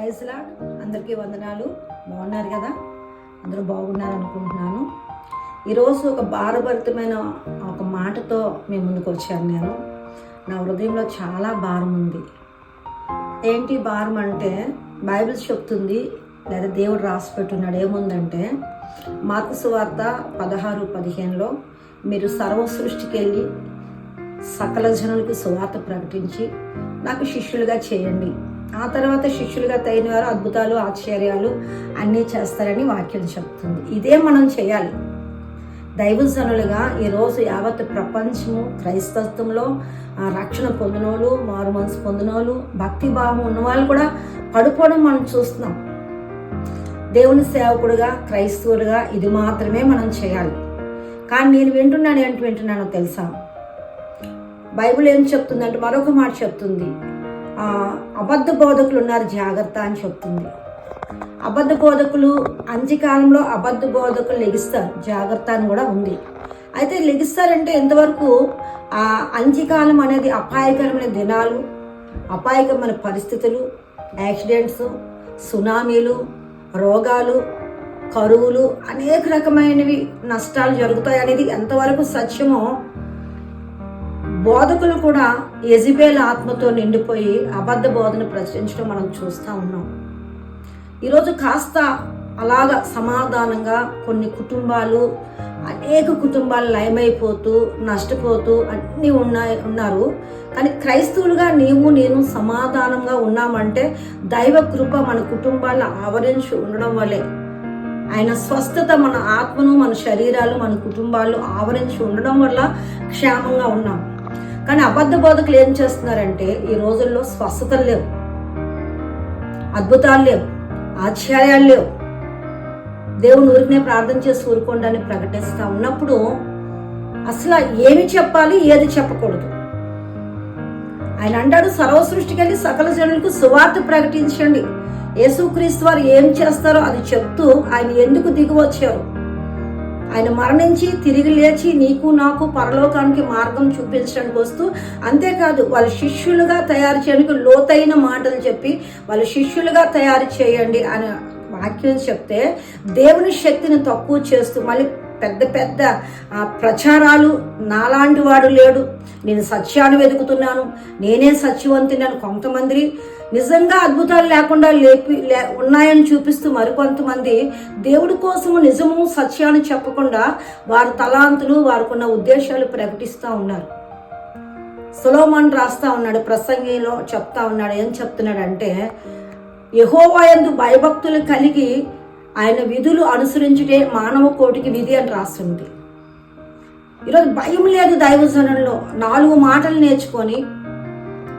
Praise lord. అందరికీ వందనాలు. బాగున్నారు కదా? అందరూ బాగున్నారు అనుకుంటున్నాను. ఈరోజు ఒక భారభరితమైన ఒక మాటతో మీ ముందుకు వచ్చాను. నా హృదయంలో చాలా భారం ఉంది. ఏంటి భారం అంటే, బైబిల్ చెప్తుంది, లేదా దేవుడు రాసి పెట్టున్నాడు. ఏముందంటే, మార్కు సువార్త 16:15లో మీరు సర్వ సృష్టికి వెళ్ళి సకల జనులకు సువార్త ప్రకటించి నాకు శిష్యులుగా చేయండి, ఆ తర్వాత శిష్యులుగా తగిన వారు అద్భుతాలు ఆశ్చర్యాలు అన్నీ చేస్తారని వాక్యం చెప్తుంది. ఇదే మనం చేయాలి. దైవజనులుగా ఈరోజు యావత్ ప్రపంచము క్రైస్తవంలో రక్షణ పొందినోళ్ళు, మారు మనసు పొందినోళ్ళు, భక్తి భావం ఉన్న వాళ్ళు కూడా పడిపోవడం మనం చూస్తున్నాం. దేవుని సేవకుడుగా, క్రైస్తవులుగా ఇది మాత్రమే మనం చేయాలి. కానీ నేను వింటున్నానో తెలుసా? బైబిల్ ఏం చెప్తుందంటే, మరొక మాట చెప్తుంది, అబద్ధ బోధకులు ఉన్నారు, జాగ్రత్త అని చెప్తుంది. అబద్ధ బోధకులు అంత్యకాలంలో అబద్ధ బోధకులు లెగిస్తారు, జాగ్రత్త అని కూడా ఉంది. అయితే లెగిస్తారంటే ఎంతవరకు? ఆ అంత్యకాలం అనేది అపాయకరమైన దినాలు, అపాయకరమైన పరిస్థితులు, యాక్సిడెంట్స్, సునామీలు, రోగాలు, కరువులు, అనేక రకమైనవి నష్టాలు జరుగుతాయి అనేది ఎంతవరకు సత్యమో, బోధకులు కూడా యెజబెల్ ఆత్మతో నిండిపోయి అబద్ధ బోధన ప్రచురించడం మనం చూస్తూ ఉన్నాం. ఈరోజు కాస్త అలాగా సమాధానంగా కొన్ని కుటుంబాలు, అనేక కుటుంబాలు లయమైపోతూ నష్టపోతూ అన్నీ ఉన్నారు. కానీ క్రైస్తవులుగా నేను సమాధానంగా ఉన్నామంటే దైవ కృప మన కుటుంబాలను ఆవరించి ఉండడం వల్లే. ఆయన స్వస్థత మన ఆత్మను, మన శరీరాలు, మన కుటుంబాలు ఆవరించి ఉండడం వల్ల క్షేమంగా ఉన్నాం. కానీ అబద్ధ బోధకులు ఏం చేస్తున్నారంటే, ఈ రోజుల్లో స్వస్థతలు లేవు, అద్భుతాలు లేవు, ఆశ్చర్యాలు లేవు. దేవుని ఊరికనే ప్రార్థన చేసి ఊరుకోండి అని ప్రకటిస్తూ ఉన్నప్పుడు అసలు ఏమి చెప్పాలి, ఏది చెప్పకూడదు? ఆయన అంటాడు, సర్వ సృష్టికి వెళ్ళి సకల జనులకు సువార్త ప్రకటించండి. యేసుక్రీస్తు వారు ఏం చేస్తారో అది చెప్తూ ఆయన ఎందుకు దిగి వచ్చారు, ఆయన మరణించి తిరిగి లేచి నీకు నాకు పరలోకానికి మార్గం చూపించడానికి వస్తూ, అంతేకాదు వాళ్ళ శిష్యులుగా తయారు చేయడానికి లోతైన మాటలు చెప్పి వాళ్ళ శిష్యులుగా తయారు చేయండి అని వాక్యం చెప్తే, దేవుని శక్తిని తక్కువ చేస్తూ మళ్ళీ పెద్ద పెద్ద ప్రచారాలు, నాలాంటి వాడు లేడు, నేను సత్యాన్ని వెతుకుతున్నాను, నేనే సత్యవంతుని, కొంతమంది నిజంగా అద్భుతాలు లేకుండా ఉన్నాయని చూపిస్తూ, మరికొంతమంది దేవుడి కోసము నిజము సత్యాన్ని చెప్పకుండా వారి తలాంతులు, వారికున్న ఉద్దేశాలు ప్రకటిస్తూ ఉన్నారు. సొలొమోను రాస్తా ఉన్నాడు, ప్రసంగిలో చెప్తా ఉన్నాడు. ఏం చెప్తున్నాడంటే, యెహోవా యందు భయభక్తులు కలిగి ఆయన విధులు అనుసరించుటే మానవ కోటికి విధి అని రాస్తుంది. ఈరోజు భయం లేదు దైవజనుల్లో. 4 మాటలు నేర్చుకొని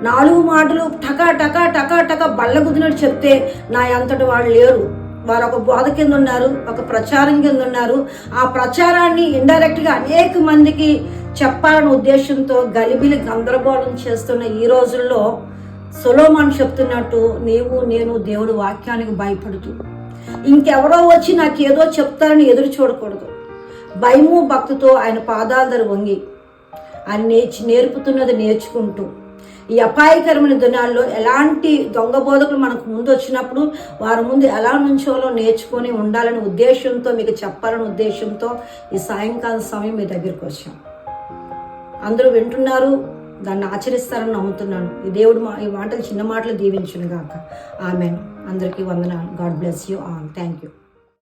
4 మాటలు టకా టకా టకా టకా బల్లగుద్దినట్టు చెప్తే నా అంతటి వాళ్ళు లేరు. వారు ఒక బోధ కింద ఉన్నారు, ఒక ప్రచారం కింద ఉన్నారు. ఆ ప్రచారాన్ని ఇండైరెక్ట్గా అనేక మందికి చెప్పాలనే ఉద్దేశంతో గలిబిలి గందరగోళం చేస్తున్న ఈ రోజుల్లో సొలొమోను చెప్తున్నట్టు, నేను దేవుడి వాక్యానికి భయపడుతూ ఇంకెవరో వచ్చి నాకేదో చెప్తారని ఎదురు చూడకూడదు. భయము భక్తితో ఆయన పాదాల దగ్గర వంగి ఆయన నేర్పుతున్నది నేర్చుకుంటూ, ఈ అపాయకరమైన దినాల్లో ఎలాంటి దొంగ బోధకులు మనకు ముందు వచ్చినప్పుడు వారి ముందు ఎలా నుంచోలో నేర్చుకొని ఉండాలనే ఉద్దేశంతో, మీకు చెప్పాలనే ఉద్దేశంతో ఈ సాయంకాలం సమయం మీ దగ్గరికి వచ్చాం. అందరూ వింటున్నారు, దాన్ని ఆచరిస్తారని నమ్ముతున్నాను. ఈ దేవుడు ఈ మాటలు, చిన్న మాటలు దీవించును గాక. ఆమెన్. అందరికీ వందనాలు. God bless you all. Thank you.